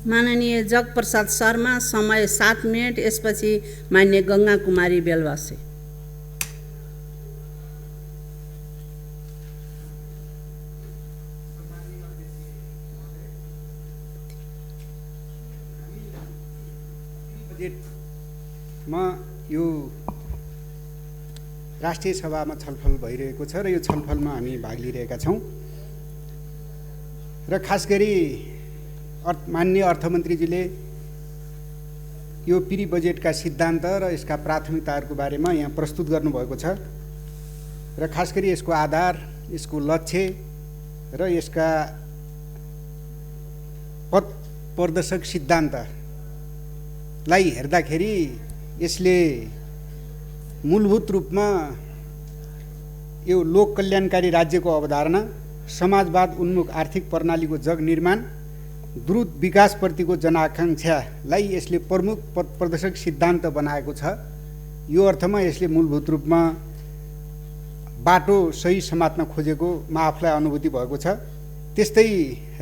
माननीय जगप्रसाद शर्मा, समय 7 मिनट। यसपछि मान्य गंगा कुमारी बेलवासे। बजेटमा यो राष्ट्रिय सभामा छलफल भइरहेको छ र यो छलफलमा हामी भाग लिइरहेका छौँ र खास गरी माननीय अर्थमन्त्रीजीले यो पिरी बजेटका सिद्धान्त र यसका प्राथमिकताहरूको बारेमा यहाँ प्रस्तुत गर्नुभएको छ र खास गरी यसको आधार, यसको लक्ष्य र यसका पथ प्रदर्शक सिद्धान्तलाई हेर्दाखेरि यसले मूलभूत रूपमा यो लोक कल्याणकारी राज्यको अवधारणा, समाजवाद उन्मुख आर्थिक प्रणालीको जग निर्माण, द्रुत विकासप्रतिको जनआकांक्षालाई यसले प्रमुख पथ प्रदर्शक सिद्धान्त बनाएको छ। यो अर्थमा यसले मूलभूत रूपमा बाटो सही समात्न खोजेको आफूलाई अनुभूति भएको छ। त्यस्तै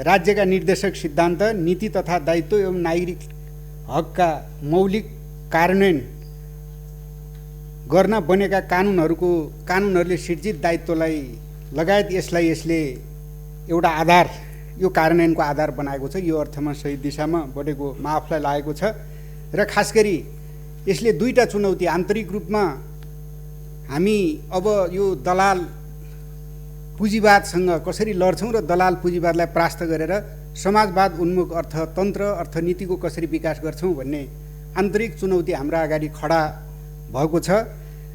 राज्यका निर्देशक सिद्धान्त, नीति तथा दायित्व एवं नागरिक हकका मौलिक कार्यान्वयन गर्न बनेका कानुनहरूले सिर्जित दायित्वलाई लगायत यसले एउटा आधार, यो कार्यान्वयनको आधार बनाएको छ। यो अर्थमा सही दिशामा बढेको आफूलाई लागेको छ र खास गरी यसले दुईटा चुनौती, आन्तरिक रूपमा हामी अब यो दलाल पुँजीवादसँग कसरी लड्छौँ र दलाल पुँजीवादलाई परास्त गरेर समाजवाद उन्मुख अर्थतन्त्र, अर्थनीतिको कसरी विकास गर्छौँ भन्ने आन्तरिक चुनौती हाम्रा अगाडि खडा भएको छ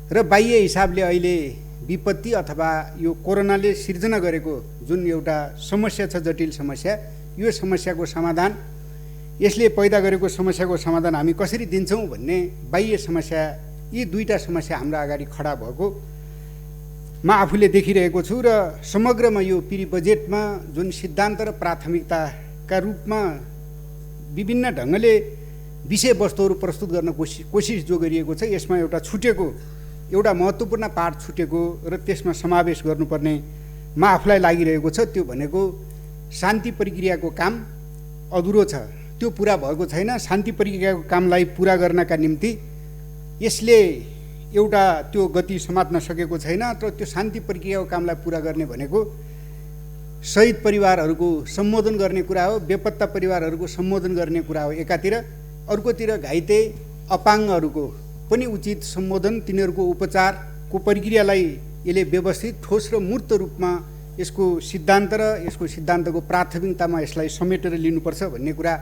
र बाह्य हिसाबले अहिले विपत्ति अथवा यो कोरोनाले सिर्जना गरेको जुन एउटा समस्या छ, जटिल समस्या, यो समस्याको समाधान, यसले पैदा गरेको समस्याको समाधान हामी कसरी दिन्छौँ भन्ने बाह्य समस्या, यी दुईटा समस्या हाम्रा अगाडि खडा भएको म आफूले देखिरहेको छु र समग्रमा यो पिरी बजेटमा जुन सिद्धान्त र प्राथमिकताका रूपमा विभिन्न ढङ्गले विषयवस्तुहरू प्रस्तुत गर्न कोसिस जो गरिएको छ, यसमा एउटा महत्त्वपूर्ण पाठ छुटेको र त्यसमा समावेश गर्नुपर्ने आफूलाई लागिरहेको छ। त्यो भनेको शान्ति प्रक्रियाको काम अधुरो छ, त्यो पुरा भएको छैन। शान्ति प्रक्रियाको कामलाई पुरा गर्नका निम्ति यसले एउटा त्यो गति समात्न सकेको छैन। तर त्यो शान्ति प्रक्रियाको कामलाई पुरा गर्ने भनेको शहीद परिवारहरूको सम्बोधन गर्ने कुरा हो, बेपत्ता परिवारहरूको सम्बोधन गर्ने कुरा हो एकातिर, अर्कोतिर घाइते अपाङ्गहरूको पनि उचित सम्बोधन, तिनीहरूको उपचारको प्रक्रियालाई यसले व्यवस्थित, ठोस र मूर्त रूपमा यसको सिद्धान्त र यसको सिद्धान्तको प्राथमिकतामा यसलाई समेटेर लिनुपर्छ भन्ने कुरा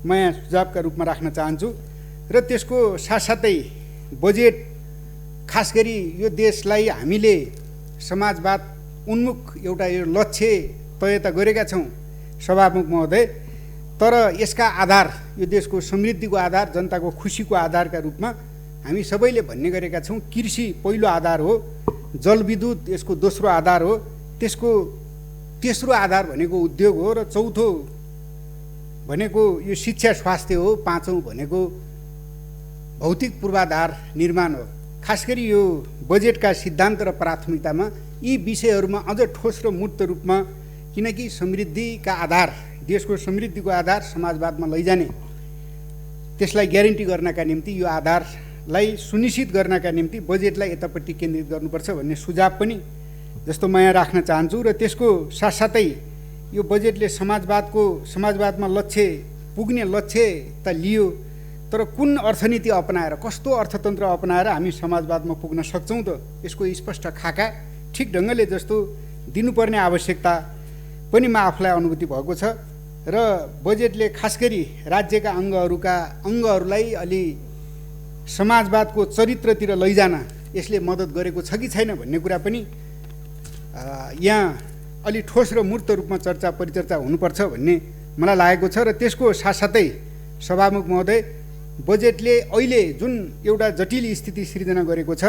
म यहाँ सुझावका रूपमा राख्न चाहन्छु। र त्यसको साथसाथै बजेट खास गरी यो देशलाई हामीले समाजवाद उन्मुख एउटा यो लक्ष्य तय त गरेका छौँ सभामुख महोदय, तर यसका आधार, यो देशको समृद्धिको आधार, जनताको खुसीको आधारका रूपमा हामी सबैले भन्ने गरेका छौँ कृषि पहिलो आधार हो, जलविद्युत यसको दोस्रो आधार हो, त्यसको तेस्रो आधार भनेको उद्योग हो र चौथो भनेको यो शिक्षा स्वास्थ्य हो, पाँचौँ भनेको भौतिक पूर्वाधार निर्माण हो। खास गरी यो बजेटका सिद्धान्त र प्राथमिकतामा यी विषयहरूमा अझ ठोस र मूर्त रूपमा, किनकि समृद्धिका आधार, देशको समृद्धिको आधार समाजवादमा लैजाने, त्यसलाई ग्यारेन्टी गर्नका निम्ति यो आधारलाई सुनिश्चित गर्नका निम्ति बजेटलाई यतापट्टि केन्द्रित गर्नुपर्छ भन्ने सुझाव पनि जस्तो म यहाँ राख्न चाहन्छु। र त्यसको साथसाथै यो बजेटले समाजवादमा पुग्ने लक्ष्य त लियो, तर कुन अर्थनीति अपनाएर, कस्तो अर्थतन्त्र अपनाएर हामी समाजवादमा पुग्न सक्छौँ त यसको स्पष्ट खाका ठिक ढङ्गले जस्तो दिनुपर्ने आवश्यकता पनि आफूलाई अनुभूति भएको छ। र बजेटले खास गरी राज्यका अङ्गहरूलाई अलि समाजवादको चरित्रतिर लैजान यसले मद्दत गरेको छ कि छैन भन्ने कुरा पनि यहाँ अलि ठोस र मूर्त रूपमा चर्चा परिचर्चा हुनुपर्छ भन्ने मलाई लागेको छ। र त्यसको साथसाथै सभामुख महोदय, बजेटले अहिले जुन एउटा जटिल स्थिति सिर्जना गरेको छ,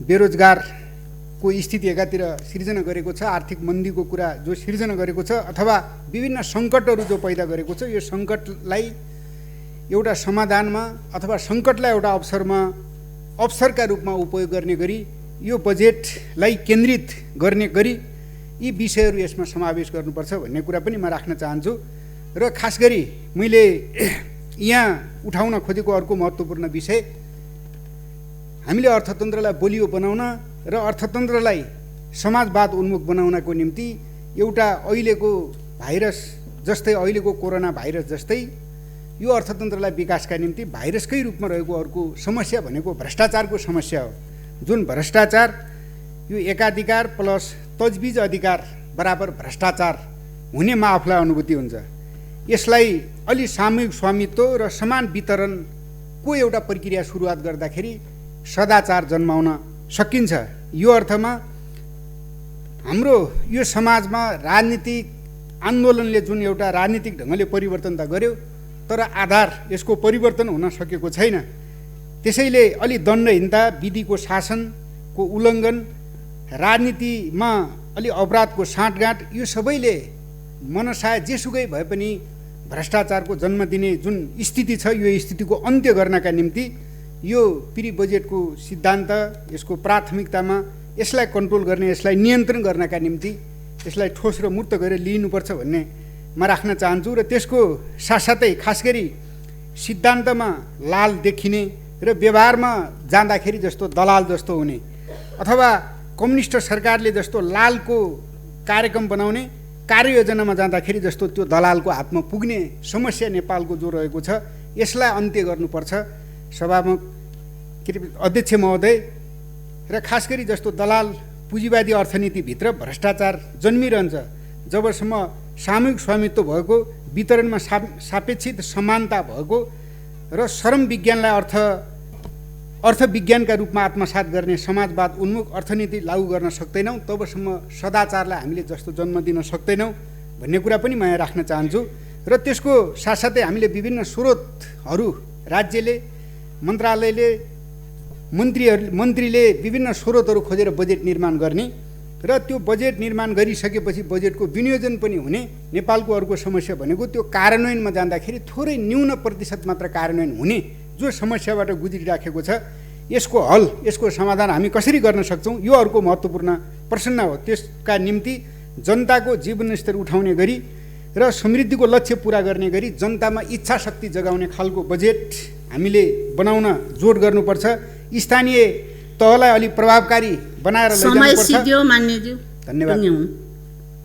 बेरोजगारको स्थिति एकातिर सिर्जना गरेको छ, आर्थिक मन्दीको कुरा जो सिर्जना गरेको छ, अथवा विभिन्न सङ्कटहरू जो पैदा गरेको छ, यो सङ्कटलाई एउटा समाधानमा अथवा सङ्कटलाई एउटा अवसरका रूपमा उपयोग गर्ने गरी यो बजेटलाई केन्द्रित गर्ने गरी यी विषयहरू यसमा समावेश गर्नुपर्छ भन्ने कुरा पनि म राख्न चाहन्छु। र खास गरी मैले यहाँ उठाउन खोजेको अर्को महत्त्वपूर्ण विषय हामीले अर्थतन्त्रलाई बलियो बनाउन र अर्थतन्त्रलाई समाजवाद उन्मुख बनाउनको निम्ति एउटा अहिलेको भाइरस जस्तै अहिलेको कोरोना भाइरस जस्तै यो अर्थतन्त्रलाई विकासका निम्ति भाइरसकै रूपमा रहेको अर्को समस्या भनेको भ्रष्टाचारको समस्या हो। जुन भ्रष्टाचार यो एकाधिकार प्लस तजबिज अधिकार बराबर भ्रष्टाचार हुनेमा आफूलाई अनुभूति हुन्छ। यसलाई अलि सामूहिक स्वामित्व र समान वितरणको एउटा प्रक्रिया सुरुवात गर्दाखेरि सदाचार जन्माउन सकिन्छ। यो अर्थमा हाम्रो यो समाजमा राजनीतिक आन्दोलनले जुन एउटा राजनीतिक ढङ्गले परिवर्तन त गर्यो तर आधार यसको परिवर्तन हुन सकेको छैन। त्यसैले अलि दण्डहीनता, विधिको शासनको उल्लङ्घन, राजनीतिमा अलि अपराधको साँठगाँठ यो सबैले मनसाय जेसुकै भए पनि भ्रष्टाचारको जन्म दिने जुन स्थिति छ यो स्थितिको अन्त्य गर्नका निम्ति यो प्री बजेटको सिद्धान्त, यसको प्राथमिकतामा यसलाई कन्ट्रोल गर्ने, यसलाई नियन्त्रण गर्नका निम्ति यसलाई ठोस र मूर्त गरेर लिनुपर्छ भन्ने म राख्न चाहन्छु। र त्यसको साथसाथै खास गरी सिद्धान्तमा लाल देखिने र व्यवहारमा जाँदाखेरि जस्तो दलाल जस्तो हुने अथवा कम्युनिस्ट सरकारले जस्तो लालको कार्यक्रम बनाउने, कार्ययोजनामा जाँदाखेरि जस्तो त्यो दलालको हातमा पुग्ने समस्या नेपालको जो रहेको छ यसलाई अन्त्य गर्नुपर्छ। सभामुख अध्यक्ष महोदय र खास गरी जस्तो दलाल पुँजीवादी अर्थनीतिभित्र भ्रष्टाचार जन्मिरहन्छ जबसम्म सामूहिक स्वामित्व भएको, वितरणमा सापेक्षित समानता भएको र श्रम विज्ञानलाई अर्थविज्ञानका रूपमा आत्मसात गर्ने समाजवाद उन्मुख अर्थनीति लागू गर्न सक्दैनौँ तबसम्म सदाचारलाई हामीले जस्तो जन्म दिन सक्दैनौँ भन्ने कुरा पनि म यहाँ राख्न चाहन्छु। र त्यसको साथसाथै हामीले विभिन्न स्रोतहरू राज्यले, मन्त्रालयले, मन्त्रीले विभिन्न स्रोतहरू खोजेर बजेट निर्माण गर्ने र त्यो बजेट निर्माण गरिसकेपछि बजेटको विनियोजन पनि हुने। नेपालको अर्को समस्या भनेको त्यो कार्यान्वयनमा जाँदाखेरि थोरै न्यून प्रतिशत मात्र कार्यान्वयन हुने जो समस्याबाट गुज्रिराखेको छ। यसको हल, यसको समाधान हामी कसरी गर्न सक्छौँ यो अर्को महत्त्वपूर्ण प्रश्न हो। त्यसका निम्ति जनताको जीवनस्तर उठाउने गरी र समृद्धिको लक्ष्य पुरा गर्ने गरी जनतामा इच्छा शक्ति जगाउने खालको बजेट हामीले बनाउन जोड गर्नुपर्छ। स्थानीय तहलाई अलि प्रभावकारी बनाएर लैजानुपर्छ। समय सिद्धियो मान्यज्यू। धन्यवाद।